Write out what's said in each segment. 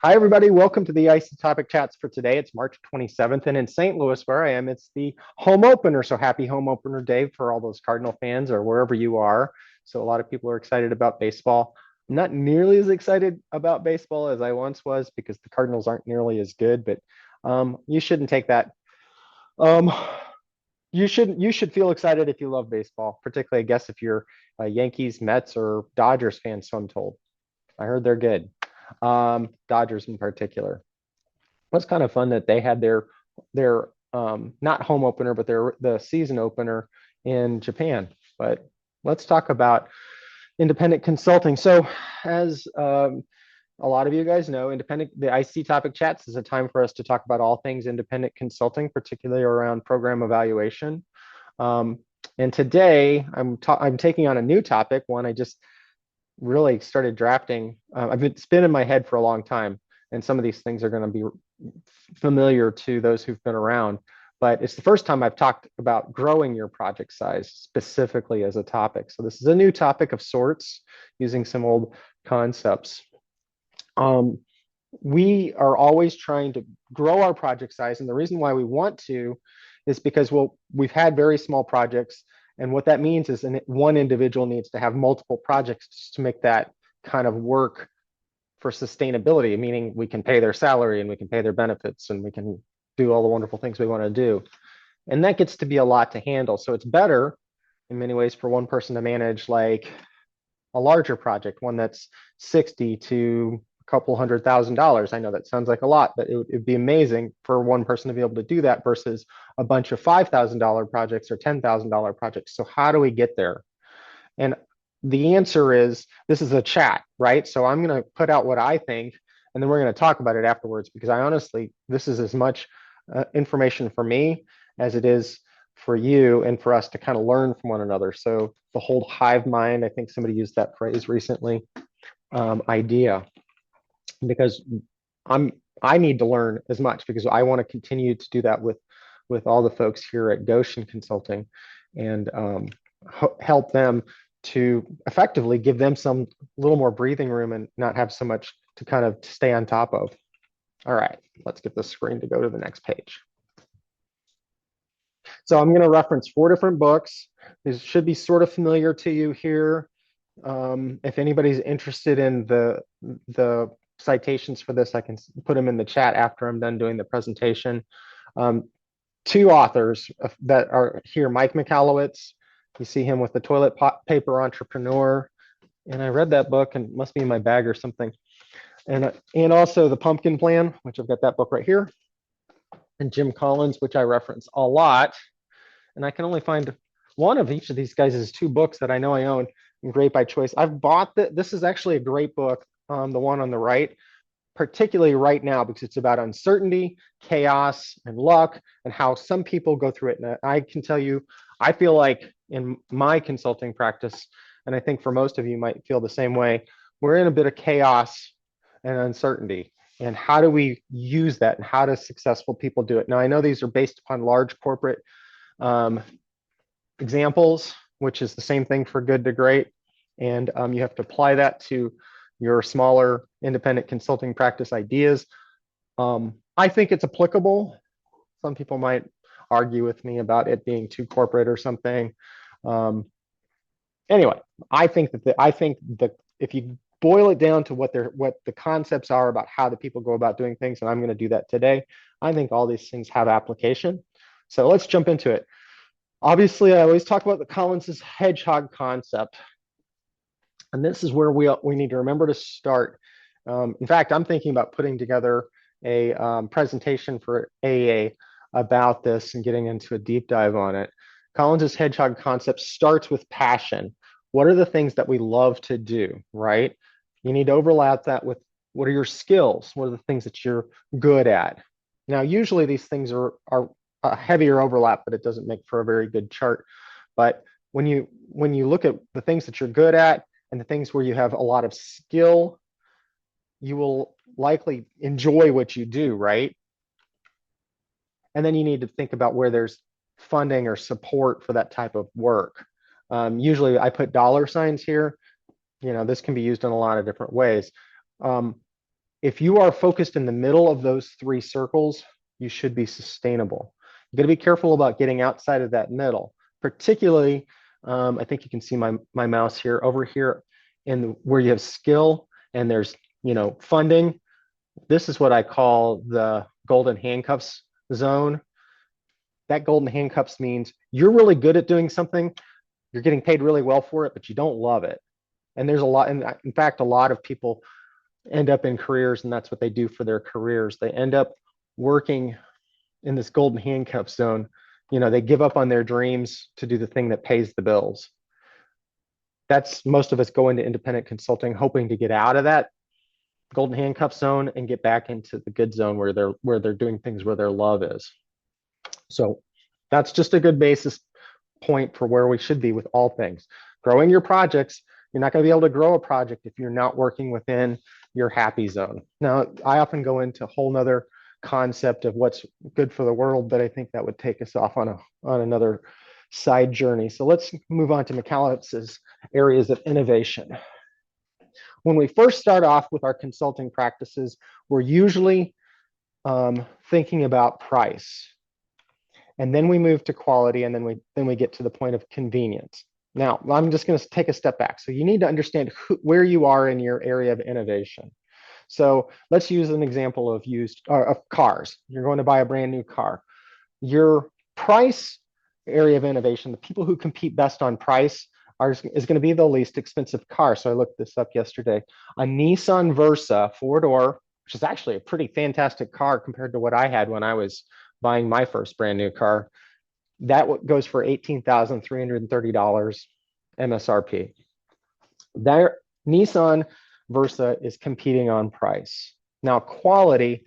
Hi, everybody. Welcome to the IC Topic Chats for today. It's March 27th, and in St. Louis, where I am, it's the home opener. So happy home opener day for all those Cardinal fans or wherever you are. So a lot of people are excited about baseball. I'm not nearly as excited about baseball as I once was because the Cardinals aren't nearly as good, but you shouldn't take that. Um, you should feel excited if you love baseball, particularly, I guess, if you're a Yankees, Mets, or Dodgers fan, so I'm told. I heard they're good. Dodgers in particular. It was kind of fun that they had their not home opener, but their the season opener in Japan. But let's talk about independent consulting. So, as a lot of you guys know, the IC Topic Chats is a time for us to talk about all things independent consulting, particularly around program evaluation. Um, and today I'm taking on a new topic, one I just really started drafting. It's been in my head for a long time, and some of these things are going to be familiar to those who've been around. But it's the first time I've talked about growing your project size specifically as a topic. So this is a new topic of sorts, using some old concepts. Um, we are always trying to grow our project size, and the reason why we want to is because we've had very small projects, and what that means is one individual needs to have multiple projects just to make that kind of work for sustainability, meaning we can pay their salary and we can pay their benefits and we can do all the wonderful things we want to do. And that gets to be a lot to handle. So it's better in many ways for one person to manage like a larger project, one that's 60 to a couple $100,000. I know that sounds like a lot, but it'd be amazing for one person to be able to do that versus a bunch of $5,000 projects or $10,000 projects. So how do we get there? And the answer is this is a chat, right? So I'm going to put out what I think, and then we're going to talk about it afterwards because I honestly, this is as much information for me as it is for you and for us to kind of learn from one another. So the whole hive mind, I think somebody used that phrase recently, idea, because I'm I need to learn as much because I want to continue to do that with all the folks here at Goshen Consulting and help them to effectively give them some little more breathing room and not have so much to kind of stay on top of. All right, let's get the screen to go to the next page. So I'm going to reference four different books. These should be sort of familiar to you here. If anybody's interested in the citations for this, I can put them in the chat after I'm done doing the presentation. Two authors that are here, Mike Michalowicz. You see him with the Toilet Paper Entrepreneur. And I read that book and it must be in my bag or something. And also The Pumpkin Plan, which I've got that book right here. And Jim Collins, which I reference a lot. And I can only find one of each of these guys' two books that I know I own. Great by choice. I've bought this is actually a great book, the one on the right, particularly right now because it's about uncertainty, chaos, and luck, and how some people go through it. And I can tell you, I feel like in my consulting practice, and I think for most of you might feel the same way, we're in a bit of chaos and uncertainty. And how do we use that, and how do successful people do it? Now, I know these are based upon large corporate examples, which is the same thing for good to great. And you have to apply that to your smaller independent consulting practice ideas. I think it's applicable. Some people might argue with me about it being too corporate or something. Anyway, I think that if you boil it down to what the concepts are about how the people go about doing things, and I'm going to do that today, I think all these things have application. So let's jump into it. Obviously, I always talk about the Collins's hedgehog concept. And this is where we need to remember to start. In fact, I'm thinking about putting together a presentation for AA about this and getting into a deep dive on it. Collins's hedgehog concept starts with passion. What are the things that we love to do, right? You need to overlap that with what are your skills? What are the things that you're good at? Now, usually these things are a heavier overlap, but it doesn't make for a very good chart. But when you look at the things that you're good at and the things where you have a lot of skill, you will likely enjoy what you do, right? And then you need to think about where there's funding or support for that type of work. Usually I put dollar signs here. This can be used in a lot of different ways. If you are focused in the middle of those three circles, you should be sustainable. You got to be careful about getting outside of that middle, particularly, I think you can see my mouse here, over here where you have skill and there's, funding. This is what I call the golden handcuffs zone. That golden handcuffs means you're really good at doing something, you're getting paid really well for it, but you don't love it. And there's a lot, in fact, a lot of people end up in careers, and that's what they do for their careers. They end up working in this golden handcuff zone. They give up on their dreams to do the thing that pays the bills. That's most of us go into independent consulting hoping to get out of that golden handcuff zone and get back into the good zone where they're doing things where their love is. So that's just a good basis point for where we should be with all things. Growing your projects, you're not going to be able to grow a project if you're not working within your happy zone. Now, I often go into a whole nother concept of what's good for the world, but I think that would take us off on another side journey. So let's move on to Michalitz's areas of innovation. When we first start off with our consulting practices, we're usually thinking about price. And then we move to quality, and then we get to the point of convenience. Now, I'm just going to take a step back. So you need to understand where you are in your area of innovation. So let's use an example of cars. You're going to buy a brand new car. Your price area of innovation, the people who compete best on price is going to be the least expensive car. So I looked this up yesterday. A Nissan Versa 4-door, which is actually a pretty fantastic car compared to what I had when I was buying my first brand new car. That goes for $18,330 MSRP. Their Nissan Versa is competing on price. Now, quality,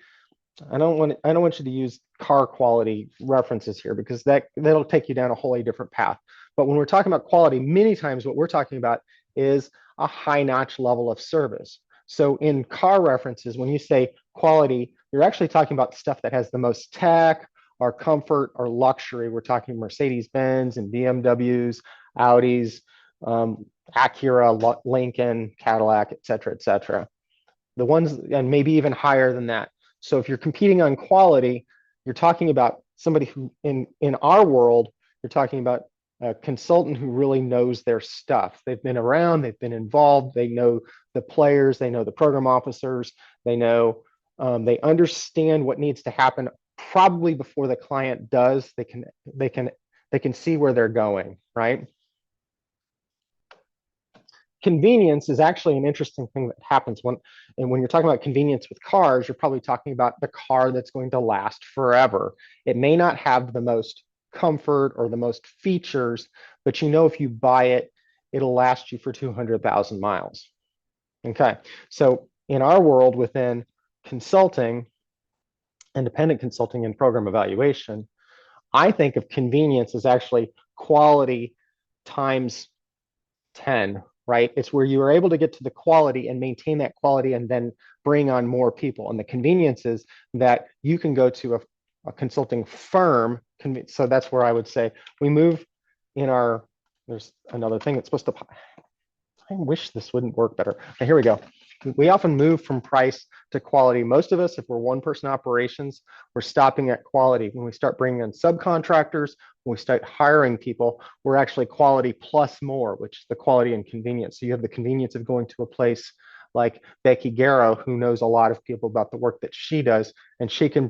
I don't want you to use car quality references here because that'll take you down a wholly different path. But when we're talking about quality, many times what we're talking about is a high-notch level of service. So in car references, when you say quality, you're actually talking about stuff that has the most tech or comfort or luxury. We're talking Mercedes-Benz and BMWs, Audis, Acura, Lincoln, Cadillac, et cetera, et cetera. The ones, and maybe even higher than that. So if you're competing on quality, you're talking about somebody who, in our world, you're talking about a consultant who really knows their stuff. They've been around, they've been involved, they know the players, they know the program officers, they know, they understand what needs to happen probably before the client does. They can see where they're going, right? Convenience is actually an interesting thing that happens when you're talking about convenience with cars, you're probably talking about the car that's going to last forever. It may not have the most comfort or the most features, but if you buy it, it'll last you for 200,000 miles. Okay, so in our world within consulting, independent consulting and program evaluation, I think of convenience as actually quality times 10, right? It's where you are able to get to the quality and maintain that quality and then bring on more people. And the convenience is that you can go to a consulting firm. So that's where I would say we move in there's another thing that's supposed to, I wish this wouldn't work better. Okay, here we go. We often move from price to quality. Most of us, if we're one-person operations, we're stopping at quality. When we start bringing in subcontractors, when we start hiring people, we're actually quality plus more, which is the quality and convenience. So you have the convenience of going to a place like Becky Garrow, who knows a lot of people about the work that she does, and she can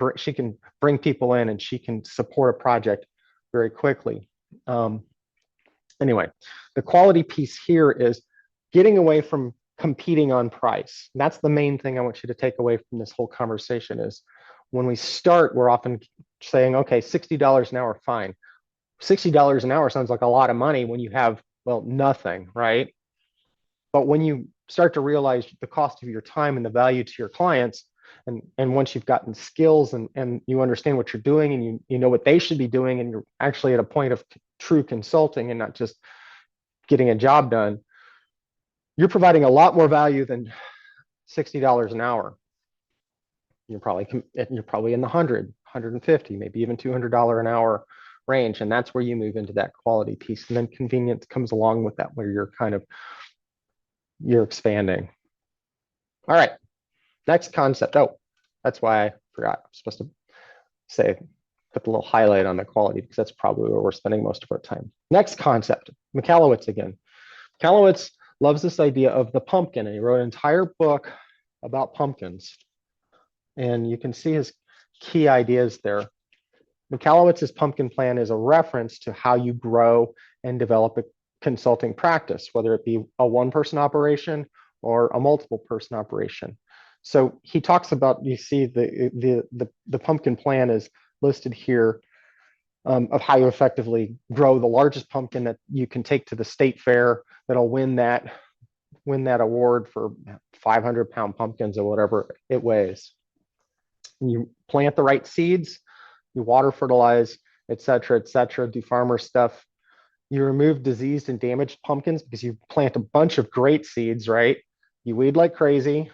bring people in and she can support a project very quickly. Anyway, the quality piece here is getting away from competing on price. And that's the main thing I want you to take away from this whole conversation is when we start, we're often saying, okay, $60 an hour, fine. $60 an hour sounds like a lot of money when you have, well, nothing, right? But when you start to realize the cost of your time and the value to your clients, and once you've gotten skills and you understand what you're doing and you know what they should be doing, and you're actually at a point of true consulting and not just getting a job done, you're providing a lot more value than $60 an hour. You're probably in the 100, 150, maybe even $200 an hour range. And that's where you move into that quality piece. And then convenience comes along with that, where you're expanding. All right. Next concept. Oh, that's why I forgot. I'm supposed to say, put the little highlight on the quality because that's probably where we're spending most of our time. Next concept, Michalowicz again. Michalowicz loves this idea of the pumpkin, and he wrote an entire book about pumpkins. And you can see his key ideas there. Michalowicz's pumpkin plan is a reference to how you grow and develop a consulting practice, whether it be a one-person operation or a multiple-person operation. So he talks about, you see the pumpkin plan is listed here, of how you effectively grow the largest pumpkin that you can take to the state fair that'll win that award for 500-pound pumpkins or whatever it weighs. You plant the right seeds, you water fertilize, et cetera, do farmer stuff. You remove diseased and damaged pumpkins because you plant a bunch of great seeds, right? You weed like crazy.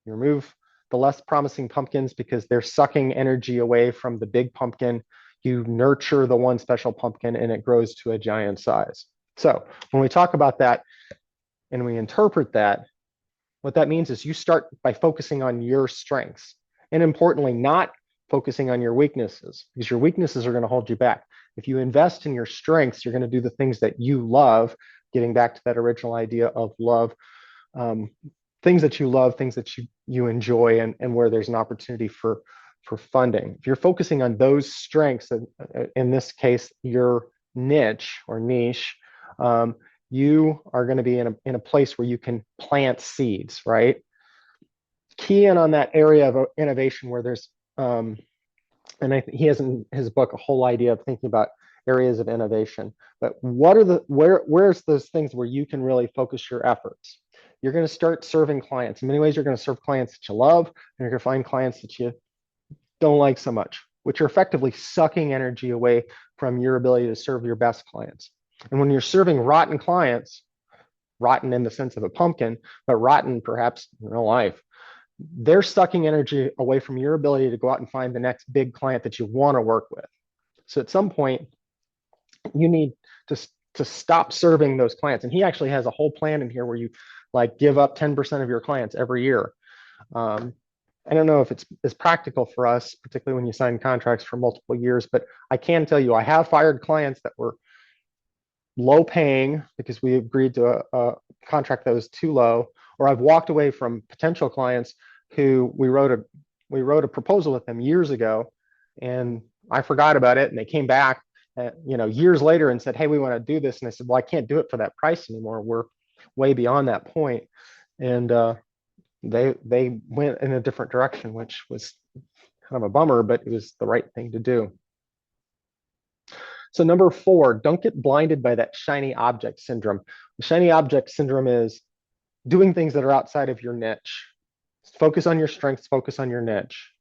You remove the less promising pumpkins because they're sucking energy away from the big pumpkin. You nurture the one special pumpkin and it grows to a giant size. So when we talk about that and we interpret that, what that means is you start by focusing on your strengths, and importantly, not focusing on your weaknesses, because your weaknesses are going to hold you back. If you invest in your strengths, you're going to do the things that you love, getting back to that original idea of love, things that you love, things that you enjoy, and where there's an opportunity for funding. If you're focusing on those strengths, in this case, your niche or niche, you are going to be in a place where you can plant seeds, right? Key in on that area of innovation where there's, and he has in his book a whole idea of thinking about areas of innovation. But what are where's those things where you can really focus your efforts? You're going to start serving clients. In many ways, you're going to serve clients that you love, and you're going to find clients that you don't like so much, which are effectively sucking energy away from your ability to serve your best clients. And when you're serving rotten clients, rotten in the sense of a pumpkin, but rotten perhaps in real life, they're sucking energy away from your ability to go out and find the next big client that you want to work with. So at some point, you need to stop serving those clients. And he actually has a whole plan in here where you like give up 10% of your clients every year. I don't know if it's practical for us, particularly when you sign contracts for multiple years, but I can tell you I have fired clients that were low paying because we agreed to a contract that was too low, or I've walked away from potential clients who we wrote a proposal with them years ago, and I forgot about it, and they came back, years later and said, "Hey, we want to do this," and I said, "Well, I can't do it for that price anymore. We're way beyond that point," and they went in a different direction, which was kind of a bummer, but it was the right thing to do. So number 4, don't get blinded by that shiny object syndrome. The shiny object syndrome is doing things that are outside of your niche. Focus on your strengths, focus on your niche.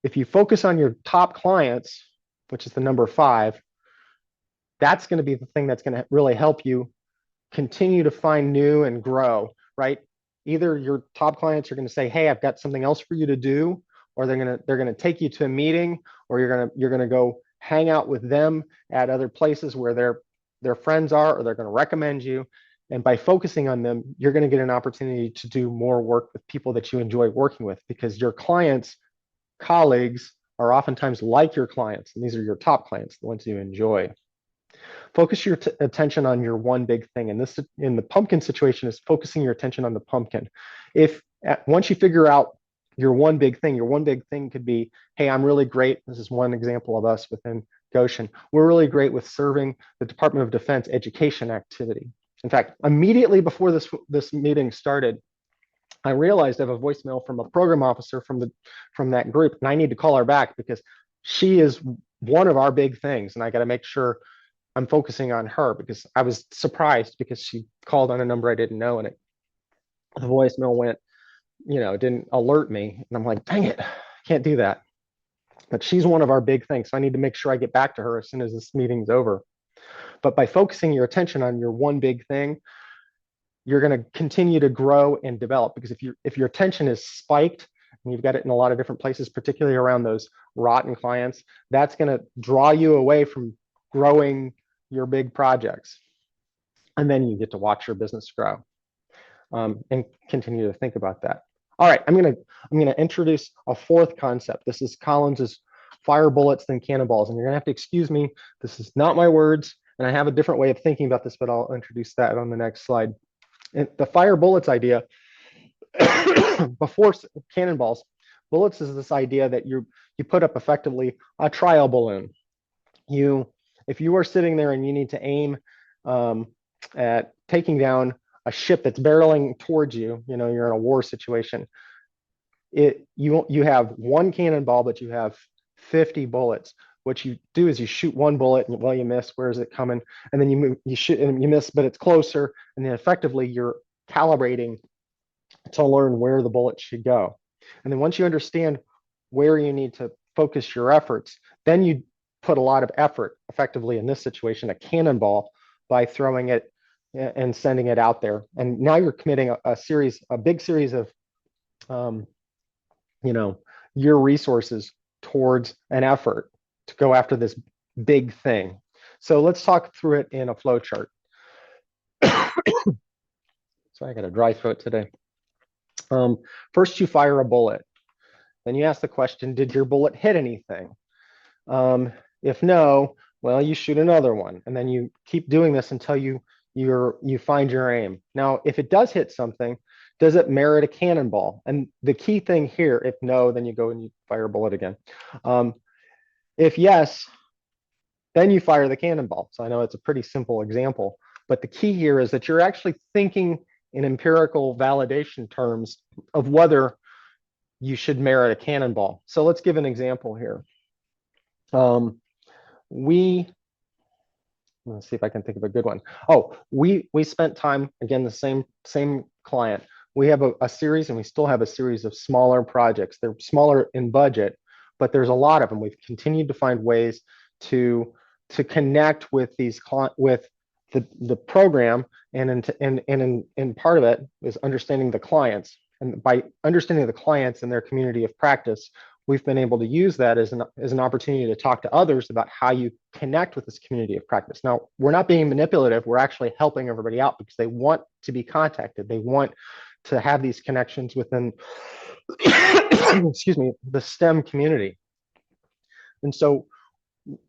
If you focus on your top clients, which is the number 5, that's going to be the thing that's going to really help you continue to find new and grow, right? Either your top clients are going to say, "Hey, I've got something else for you to do," or they're going to take you to a meeting, or you're going to go hang out with them at other places where their friends are, or they're going to recommend you. And by focusing on them, you're going to get an opportunity to do more work with people that you enjoy working with, because your clients, colleagues, are oftentimes like your clients, and these are your top clients, the ones you enjoy. Focus your attention on your one big thing. And this, in the pumpkin situation, is focusing your attention on the pumpkin. Once you figure out your one big thing could be, "Hey, I'm really great." This is one example of us within Goshen. We're really great with serving the Department of Defense education activity. In fact, immediately before this meeting started, I realized I have a voicemail from a program officer from that group, and I need to call her back because she is one of our big things, and I got to make sure I'm focusing on her, because I was surprised because she called on a number I didn't know, and the voicemail went, didn't alert me, and I'm like, dang it, can't do that. But she's one of our big things, so I need to make sure I get back to her as soon as this meeting's over. But by focusing your attention on your one big thing, you're going to continue to grow and develop, because if your attention is spiked, and you've got it in a lot of different places, particularly around those rotten clients, that's going to draw you away from growing your big projects. And then you get to watch your business grow. and continue to think about that. All right, I'm gonna introduce a fourth concept. This is Collins's fire bullets than cannonballs, and you're gonna have to excuse me. This is not my words, and I have a different way of thinking about this, but I'll introduce that on the next slide. And the fire bullets idea before cannonballs, bullets is this idea that you put up effectively a trial balloon. If you are sitting there and you need to aim at taking down a ship that's barreling towards you, you're in a war situation. You have one cannonball, but you have 50 bullets. What you do is you shoot one bullet and you miss. Where is it coming? And then you shoot and you miss, but it's closer. And then effectively you're calibrating to learn where the bullet should go. And then once you understand where you need to focus your efforts, then you put a lot of effort, effectively in this situation, a cannonball, by throwing it and sending it out there. And now you're committing a big series of, your resources towards an effort to go after this big thing. So let's talk through it in a flow chart. So I got a dry throat today. First, you fire a bullet. Then you ask the question, did your bullet hit anything? If no, well, you shoot another one. And then you keep doing this until you find your aim. Now, if it does hit something, does it merit a cannonball? And the key thing here, if no, then you go and you fire a bullet again. If yes, then you fire the cannonball. So I know it's a pretty simple example, but the key here is that you're actually thinking in empirical validation terms of whether you should merit a cannonball. So let's give an example here. Let's see if I can think of a good one. Oh, we spent time, again, the same client. We have a series, and we still have a series of smaller projects. They're smaller in budget, but there's a lot of them. We've continued to find ways to connect with the program, and part of it is understanding the clients. And by understanding the clients and their community of practice, we've been able to use that as an opportunity to talk to others about how you connect with this community of practice. Now, we're not being manipulative. We're actually helping everybody out because they want to be contacted. They want to have these connections within, excuse me, the STEM community. And so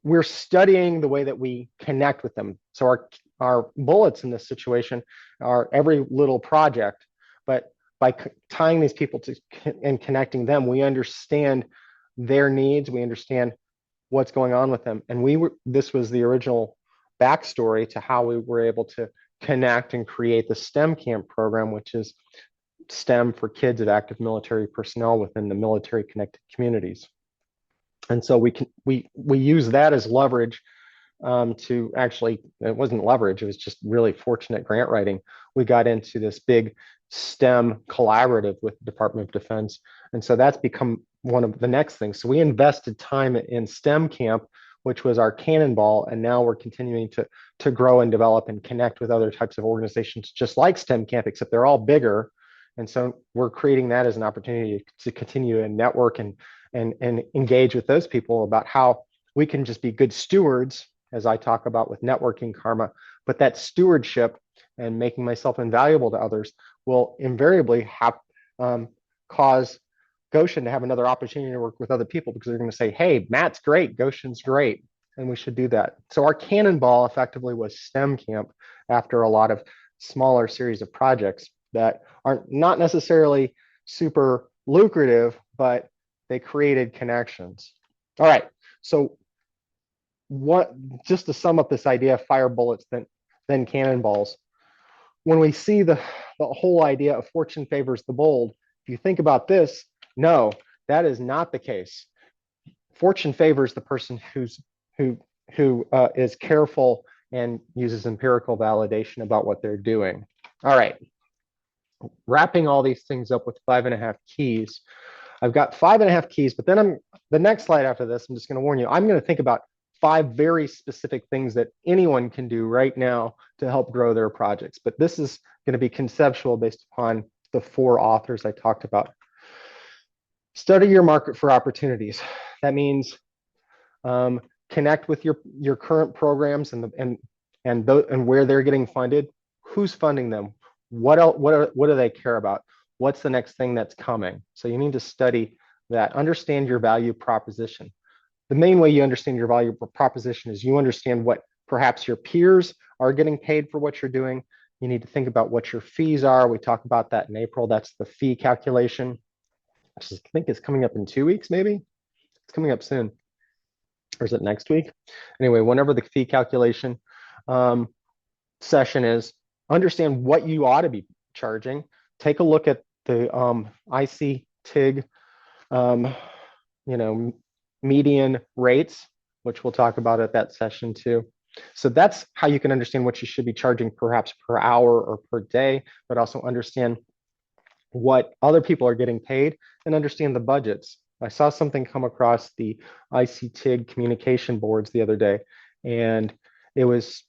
we're studying the way that we connect with them. So our bullets in this situation are every little project, but by tying these people to and connecting them, we understand their needs, we understand what's going on with them. And this was the original backstory to how we were able to connect and create the STEM Camp program, which is STEM for kids of active military personnel within the military connected communities. And so we use that as leverage to actually, it wasn't leverage, it was just really fortunate grant writing. We got into this big STEM collaborative with the Department of Defense. And so that's become one of the next things. So we invested time in STEM Camp, which was our cannonball. And now we're continuing to grow and develop and connect with other types of organizations, just like STEM Camp, except they're all bigger. And so we're creating that as an opportunity to continue to network and engage with those people about how we can just be good stewards, as I talk about with networking karma, but that stewardship and making myself invaluable to others will invariably have cause Goshen to have another opportunity to work with other people, because they're going to say, hey, Matt's great, Goshen's great, and we should do that. So our cannonball effectively was STEM Camp after a lot of smaller series of projects that are not necessarily super lucrative, but they created connections. All right, so just to sum up this idea of fire bullets than cannonballs, when we see the whole idea of fortune favors the bold, if you think about this, no, that is not the case. Fortune favors the person who is careful and uses empirical validation about what they're doing. All right, wrapping all these things up with 5.5 keys. I've got 5.5 keys, but then the next slide after this, I'm just going to warn you, I'm going to think about 5 very specific things that anyone can do right now to help grow their projects. But this is going to be conceptual based upon the 4 authors I talked about. Study your market for opportunities. That means connect with your current programs and where they're getting funded. Who's funding them? what else, what do they care about? What's the next thing that's coming? So you need to study that, understand your value proposition. The main way you understand your value proposition is you understand what perhaps your peers are getting paid for what you're doing. You need to think about what your fees are. We talked about that in April. That's the fee calculation, which I think is coming up in 2 weeks, maybe. It's coming up soon. Or is it next week? Anyway, whenever the fee calculation session is, understand what you ought to be charging. Take a look at the ICTIG, median rates, which we'll talk about at that session too. So that's how you can understand what you should be charging perhaps per hour or per day, but also understand what other people are getting paid and understand the budgets. I saw something come across the ICTIG communication boards the other day, and it was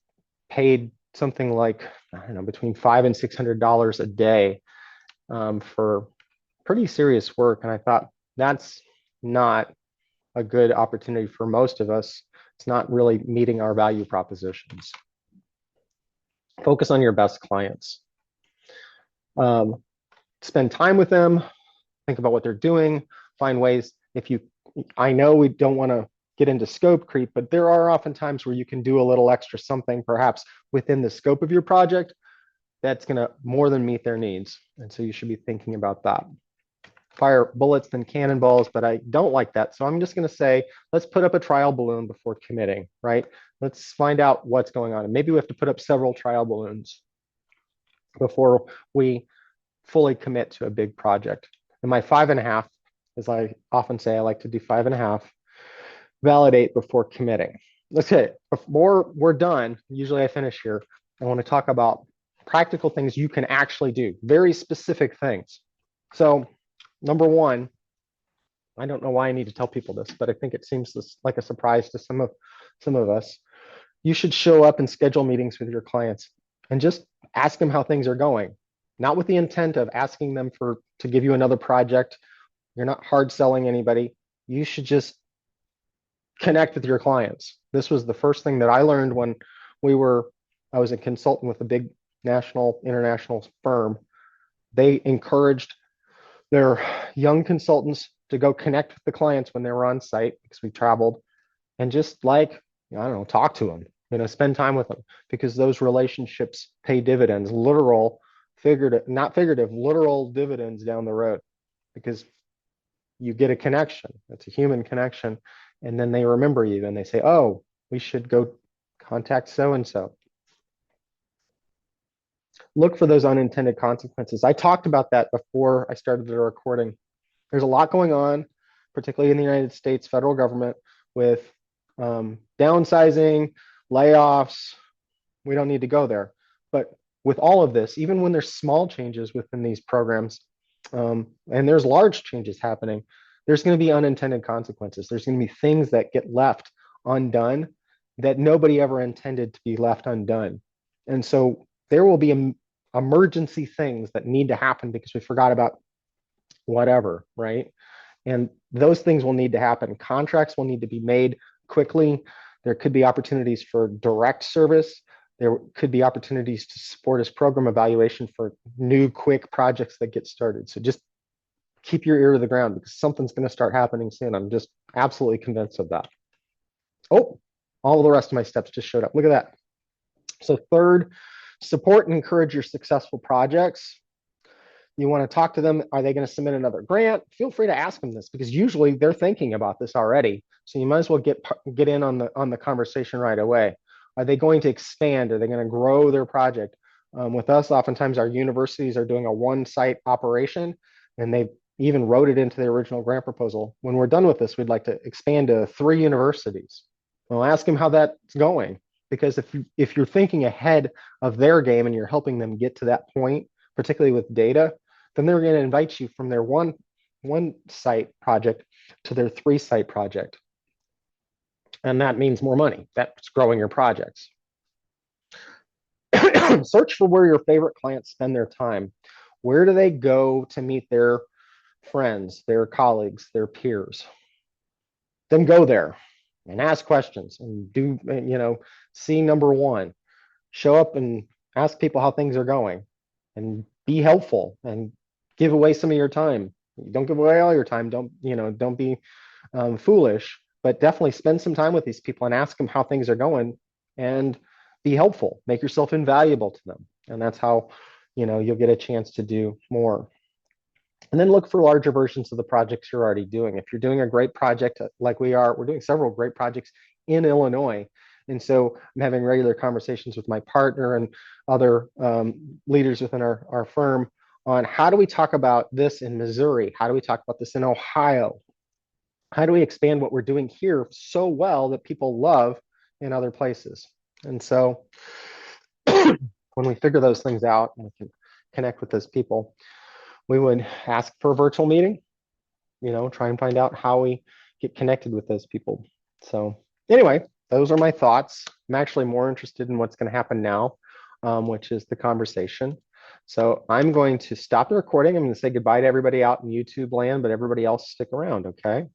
paid something like, I don't know, between $500 and $600 a day for pretty serious work. And I thought that's not a good opportunity for most of us. It's not really meeting our value propositions. Focus on your best clients. Spend time with them, think about what they're doing, find ways. I know we don't want to get into scope creep, but there are often times where you can do a little extra something perhaps within the scope of your project that's going to more than meet their needs. And so you should be thinking about that. Fire bullets than cannonballs, but I don't like that. So I'm just going to say, let's put up a trial balloon before committing, right? Let's find out what's going on. And maybe we have to put up several trial balloons before we fully commit to a big project. And my 5.5, as I often say, I like to do 5.5, validate before committing. Okay, before we're done, usually I finish here, I want to talk about practical things you can actually do, very specific things. So number one, I don't know why I need to tell people this, but I think it seems like a surprise to some of us. You should show up and schedule meetings with your clients and just ask them how things are going, not with the intent of asking them to give you another project. You're not hard selling anybody. You should just connect with your clients. This was the first thing that I learned when I was a consultant with a big national, international firm. They encouraged their young consultants to go connect with the clients when they were on site, because we traveled, and just I don't know, talk to them, spend time with them, because those relationships pay dividends, literal, figurative, not figurative, literal dividends down the road, because you get a connection. It's a human connection. And then they remember you and they say, oh, we should go contact so-and-so. Look for those unintended consequences. I talked about that before I started the recording. There's a lot going on, particularly in the United States federal government, with downsizing, layoffs. We don't need to go there. But with all of this, even when there's small changes within these programs, and there's large changes happening, there's going to be unintended consequences. There's going to be things that get left undone that nobody ever intended to be left undone. And so there will be emergency things that need to happen because we forgot about whatever, right? And those things will need to happen. Contracts will need to be made quickly. There could be opportunities for direct service. There could be opportunities to support as program evaluation for new quick projects that get started. So just keep your ear to the ground, because something's going to start happening soon. I'm just absolutely convinced of that. Oh, all the rest of my steps just showed up. Look at that. So third, support and encourage your successful projects. You want to talk to them. Are they going to submit another grant? Feel free to ask them this, because usually they're thinking about this already. So you might as well get in on the conversation right away. Are they going to expand? Are they going to grow their project? With us, oftentimes our universities are doing a one-site operation, and they even wrote it into the original grant proposal. When we're done with this, we'd like to expand to 3 universities. Well, ask them how that's going, because if you're thinking ahead of their game and you're helping them get to that point, particularly with data, then they're going to invite you from their one site project to their 3-site project. And that means more money. That's growing your projects. Search for where your favorite clients spend their time. Where do they go to meet their friends, their colleagues, their peers? Then go there and ask questions and see number one. Show up and ask people how things are going. and be helpful and give away some of your time. Don't give away all your time. Don't be foolish, but definitely spend some time with these people and ask them how things are going and be helpful. Make yourself invaluable to them. And that's how, you'll get a chance to do more. And then look for larger versions of the projects you're already doing. If you're doing a great project like we are, we're doing several great projects in Illinois. And so I'm having regular conversations with my partner and other leaders within our firm on how do we talk about this in Missouri? How do we talk about this in Ohio? How do we expand what we're doing here so well that people love in other places? And so when we figure those things out and we can connect with those people, we would ask for a virtual meeting, try and find out how we get connected with those people. So anyway, those are my thoughts. I'm actually more interested in what's going to happen now, which is the conversation. So I'm going to stop the recording. I'm going to say goodbye to everybody out in YouTube land, but everybody else stick around, okay?